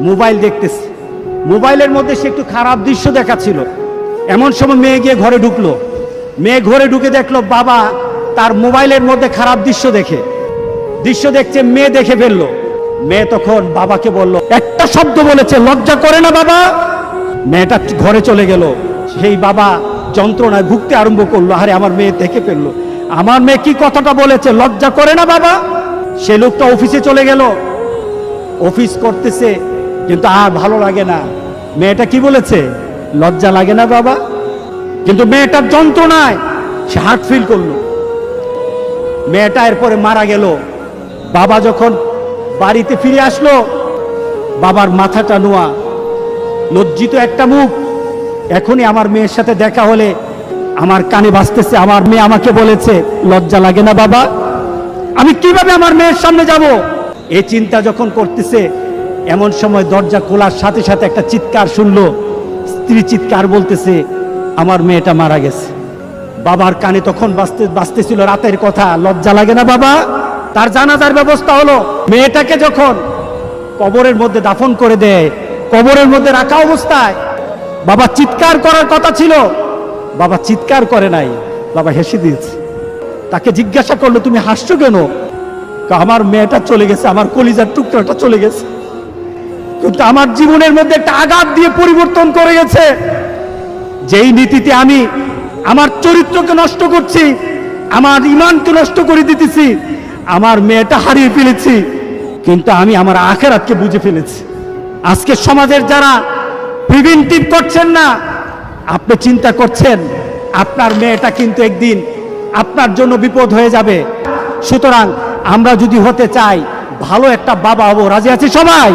Mobile দেখতেছে। মোবাইলের মধ্যে সে একটু খারাপ দৃশ্য দেখাচ্ছিল। এমন সময় মেয়ে গিয়ে ঘরে ঢুকলো। মেয়ে ঘরে ঢুকে দেখলো বাবা তার মোবাইলের মধ্যে খারাপ দৃশ্য দেখছে। মেয়ে দেখে ফেললো। মেয়ে তখন বাবাকে বলল, একটা শব্দ বলেছে, লজ্জা করে না বাবা? মেয়েটা ঘরে চলে গেল। সেই বাবা যন্ত্রণায় ভুগতে আরম্ভ করলো, আরে আমার মেয়ে দেখে ফেললো, আমার মেয়ে কি কথাটা বলেছে, লজ্জা করে না বাবা? সে লোকটা অফিসে চলে গেল। অফিস করতেছে, কিন্তু আর ভালো লাগে না। মেয়েটা কি বলেছে, লজ্জা লাগে না বাবা? কিন্তু মেয়েটার যন্ত্রণায় সে হার্ট ফিল করলো। মেয়েটা এরপরে মারা গেল। বাবা যখন বাড়িতে ফিরে আসলো, বাবার মাথাটা নোয়া, লজ্জিত একটা মুখ। এখনই আমার মেয়ের সাথে দেখা হলে আমার কানে বাজতেছে, আমার মেয়ে আমাকে বলেছে, লজ্জা লাগে না বাবা? আমি কিভাবে আমার মেয়ের সামনে যাব? এই চিন্তা যখন করতেছে, এমন সময় দরজা খোলার সাথে সাথে একটা চিৎকার শুনলো। স্ত্রী চিৎকার বলতেছে, আমার মেয়েটা মারা গেছে। বাবার কানে তখন বাজতেছিল রাতের কথা, লজ্জা লাগে না বাবা? তার জানাজার ব্যবস্থা হলো। মেয়েটাকে যখন কবরের মধ্যে দাফন করে দেয়, কবরের মধ্যে রাখা অবস্থায় বাবা চিৎকার করার কথা ছিল, বাবা চিৎকার করে নাই, বাবা হেসে দিয়েছে। তাকে জিজ্ঞাসা করলো, তুমি হাসছো কেন? আমার মেয়েটা চলে গেছে, আমার কলিজার টুকরাটা চলে গেছে, কিন্তু আমার জীবনের মধ্যে একটা আঘাত দিয়ে পরিবর্তন করে গেছে। যেই নীতিতে আমি আমার চরিত্রকে নষ্ট করছি, আমার ঈমানকে নষ্ট করে দিতেছি, আমার মেয়েটা হারিয়ে ফেলেছি, কিন্তু আমি আমার আখিরাতকে বুঝে ফেলেছি। আজকে সমাজের যারা প্রিভেন্টিভ করছেন না, আপনি চিন্তা করছেন আপনার মেয়েটা কিন্তু একদিন আপনার জন্য বিপদ হয়ে যাবে। সুতরাং আমরা যদি হতে চাই ভালো একটা বাবা হবো, রাজি আছি সবাই?